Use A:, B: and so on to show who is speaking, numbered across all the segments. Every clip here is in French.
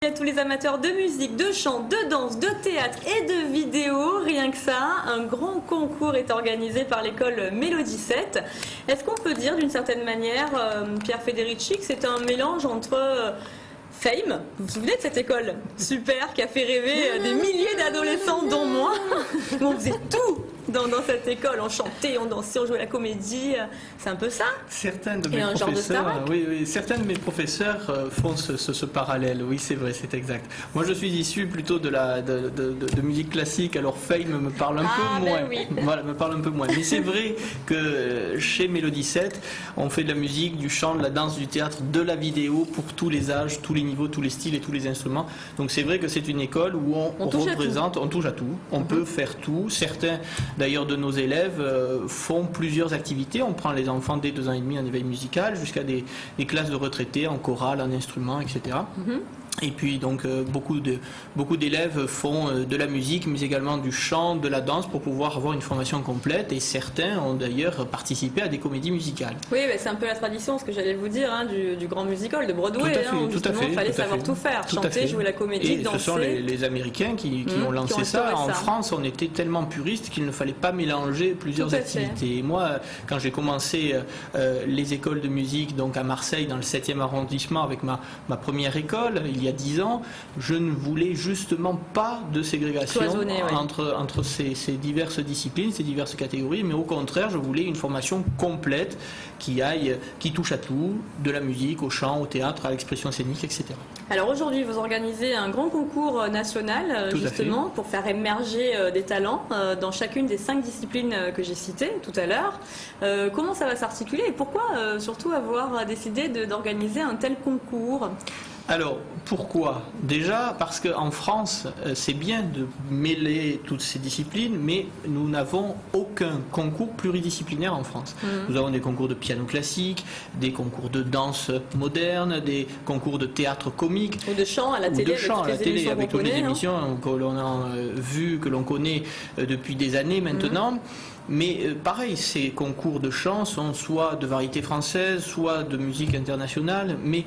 A: À tous les amateurs de musique, de chant, de danse, de théâtre et de vidéo, rien que ça, un grand concours est organisé par l'école Mélodie 7. Est-ce qu'on peut dire d'une certaine manière, Pierre Federici, que c'est un mélange entre Fame, vous vous souvenez de cette école super qui a fait rêver des milliers d'adolescents dont moi, où on faisait tout dans cette école, on chantait, on dansait, on jouait la comédie, c'est un peu ça.
B: Certains de mes professeurs, oui, certains de mes professeurs font ce parallèle, oui c'est vrai, c'est exact. Moi je suis issu plutôt de musique classique, alors Fame me parle un peu moins.
A: Oui.
B: Voilà, me parle un peu moins. Mais c'est vrai que chez Mélodie 7, on fait de la musique, du chant, de la danse, du théâtre, de la vidéo pour tous les âges, tous les niveaux, tous les styles et tous les instruments. Donc c'est vrai que c'est une école où on représente, on touche à tout, on peut faire tout. Certains d'ailleurs de nos élèves font plusieurs activités. On prend les enfants dès 2 ans et demi en éveil musical jusqu'à des classes de retraités en chorale, en instruments, etc. Et puis donc beaucoup d'élèves font de la musique mais également du chant, de la danse pour pouvoir avoir une formation complète, et certains ont d'ailleurs participé à des comédies musicales.
A: Oui, c'est un peu la tradition, ce que j'allais vous dire, hein, du grand musical de Broadway.
B: Tout à fait,
A: il fallait savoir tout faire, chanter, jouer la comédie, danser.
B: Ce sont les Américains qui ont lancé ça. En France, on était tellement puristes qu'il ne fallait pas mélanger plusieurs activités. Et moi, quand j'ai commencé les écoles de musique donc à Marseille, dans le 7e arrondissement, avec ma première école, il y a 10 ans, je ne voulais justement pas de ségrégation entre ces diverses disciplines, ces diverses catégories, mais au contraire, je voulais une formation complète qui touche à tout, de la musique, au chant, au théâtre, à l'expression scénique, etc.
A: Alors aujourd'hui, vous organisez un grand concours national, justement, pour faire émerger des talents dans chacune des 5 disciplines que j'ai citées tout à l'heure. Comment ça va s'articuler et pourquoi surtout avoir décidé d'organiser un tel concours ?
B: Alors, pourquoi? Déjà, parce qu'en France, c'est bien de mêler toutes ces disciplines, mais nous n'avons aucun concours pluridisciplinaire en France. Nous avons des concours de piano classique, des concours de danse moderne, des concours de théâtre comique.
A: Ou de chant à la télé,
B: avec toutes les émissions que l'on a vues, que l'on connaît depuis des années maintenant. Mais pareil, ces concours de chant sont soit de variété française, soit de musique internationale, mais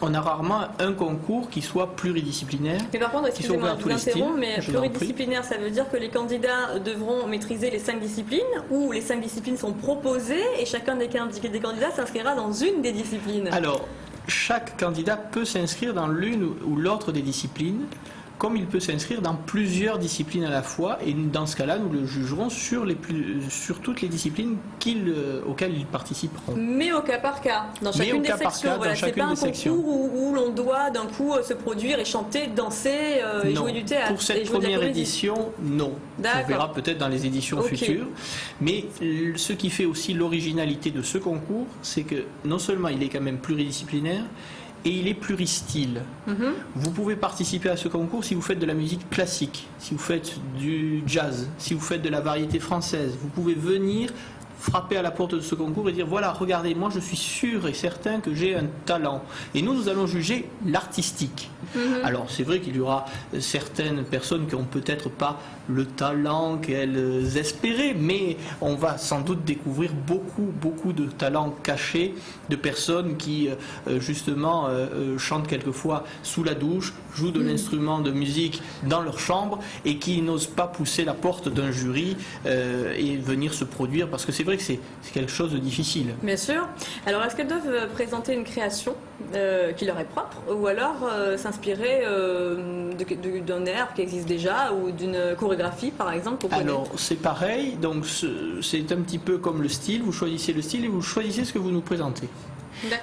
B: on a rarement un concours qui soit pluridisciplinaire.
A: Mais par contre, excusez-moi, je vous interromps, mais pluridisciplinaire, ça veut dire que les candidats devront maîtriser les 5 disciplines, ou les 5 disciplines sont proposées et chacun des candidats s'inscrira dans une des disciplines.
B: Alors, chaque candidat peut s'inscrire dans l'une ou l'autre des disciplines, comme il peut s'inscrire dans plusieurs disciplines à la fois, et dans ce cas-là, nous le jugerons sur toutes les disciplines auxquelles ils participeront.
A: Mais au cas par cas, dans chacune des sections. Voilà, c'est pas un concours où l'on doit d'un coup se produire et chanter, danser et jouer du théâtre.
B: Pour cette première édition, non. On verra peut-être dans les éditions futures. Mais ce qui fait aussi l'originalité de ce concours, c'est que non seulement il est quand même pluridisciplinaire, et il est pluristyle. Vous pouvez participer à ce concours si vous faites de la musique classique, si vous faites du jazz, si vous faites de la variété française. Vous pouvez venir frapper à la porte de ce concours et dire voilà, regardez, moi je suis sûr et certain que j'ai un talent. Et nous allons juger l'artistique. Alors c'est vrai qu'il y aura certaines personnes qui n'ont peut-être pas le talent qu'elles espéraient, mais on va sans doute découvrir beaucoup de talents cachés, de personnes qui justement chantent quelquefois sous la douche, jouent de l'instrument de musique dans leur chambre et qui n'osent pas pousser la porte d'un jury et venir se produire, parce que c'est vrai que c'est quelque chose de difficile.
A: Bien sûr. Alors est-ce qu'elles doivent présenter une création qui leur est propre, ou alors s'inspirer d'un air qui existe déjà, ou d'une chorégraphie par exemple?
B: Alors c'est pareil, donc c'est un petit peu comme le style, vous choisissez le style et vous choisissez ce que vous nous présentez.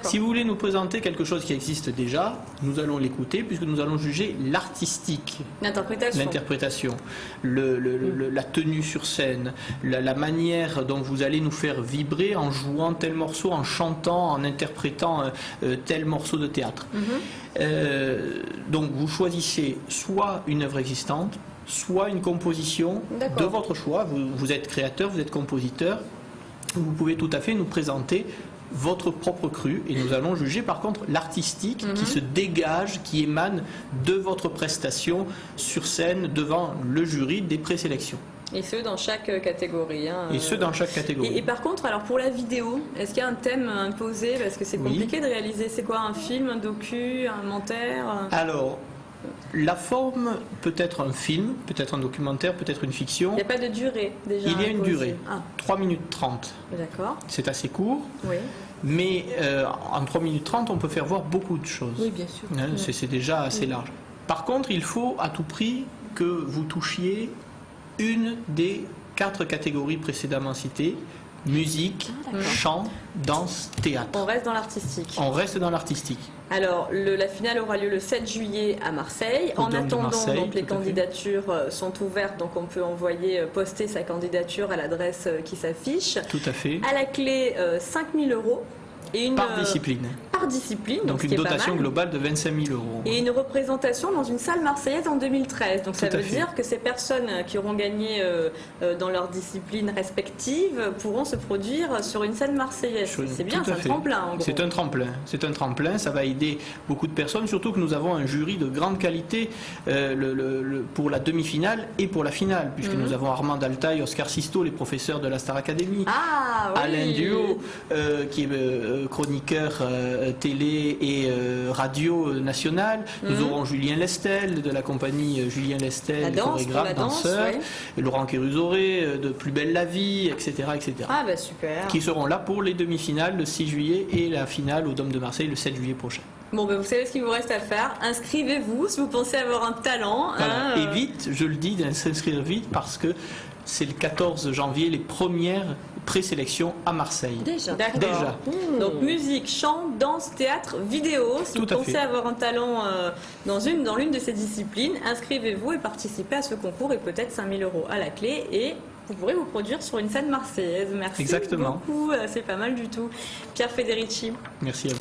B: Si vous voulez nous présenter quelque chose qui existe déjà, nous allons l'écouter, puisque nous allons juger l'artistique, l'interprétation, la tenue sur scène, la manière dont vous allez nous faire vibrer en jouant tel morceau, en chantant, en interprétant tel morceau de théâtre. Donc vous choisissez soit une œuvre existante, soit une composition de votre choix. Vous êtes créateur, vous êtes compositeur, vous pouvez tout à fait nous présenter votre propre cru, et nous allons juger par contre l'artistique qui se dégage, qui émane de votre prestation sur scène devant le jury des présélections.
A: Et ce, dans chaque catégorie.
B: Et ce, dans chaque catégorie.
A: Et par contre, alors pour la vidéo, est-ce qu'il y a un thème imposé? Parce que c'est compliqué de réaliser. C'est quoi, un film, un docu, un commentaire?
B: Alors, La forme peut être un film, peut-être un documentaire, peut-être une fiction.
A: Il n'y a pas de durée déjà?
B: Il y a une durée, 3 minutes 30.
A: D'accord.
B: C'est assez court.
A: Oui.
B: Mais en 3 minutes 30, on peut faire voir beaucoup de choses.
A: Oui, bien sûr.
B: Hein, c'est déjà assez large. Par contre, il faut à tout prix que vous touchiez une des 4 catégories précédemment citées: musique, chant, danse, théâtre.
A: On reste dans l'artistique.
B: On reste dans l'artistique.
A: Alors, la finale aura lieu le 7 juillet à Marseille. En attendant, donc, les candidatures sont ouvertes, donc on peut poster sa candidature à l'adresse qui s'affiche.
B: Tout à fait.
A: À la clé, 5 000 €.
B: Par discipline.
A: Par discipline.
B: Donc une dotation globale de 25 000 €.
A: Et une représentation dans une salle marseillaise en 2013. Donc ça veut dire que ces personnes qui auront gagné dans leur discipline respective pourront se produire sur une scène marseillaise. C'est bien, c'est un tremplin en gros.
B: C'est un tremplin. C'est un tremplin, ça va aider beaucoup de personnes, surtout que nous avons un jury de grande qualité pour la demi-finale et pour la finale, puisque nous avons Armand Altaï, Oscar Sisto, les professeurs de la Star Academy, Alain Duhaut, qui est chroniqueur télé et radio nationale. Nous aurons Julien Lestel de la compagnie Julien Lestel, chorégraphe, danseur, et Laurent Kérusoré de Plus belle la vie, etc. etc.
A: Ah bah super.
B: Qui seront là pour les demi-finales le 6 juillet et la finale au Dôme de Marseille le 7 juillet prochain.
A: Bon, ben vous savez ce qu'il vous reste à faire. Inscrivez-vous si vous pensez avoir un talent.
B: Voilà. Et vite, je le dis, de s'inscrire vite parce que c'est le 14 janvier les premières présélections à Marseille.
A: Déjà. Donc musique, chant, danse, théâtre, vidéo. Si vous pensez avoir un talent dans l'une de ces disciplines, inscrivez-vous et participez à ce concours et peut-être 5 000 € à la clé et vous pourrez vous produire sur une scène marseillaise. Merci beaucoup, c'est pas mal du tout. Pierre Federici.
B: Merci à vous.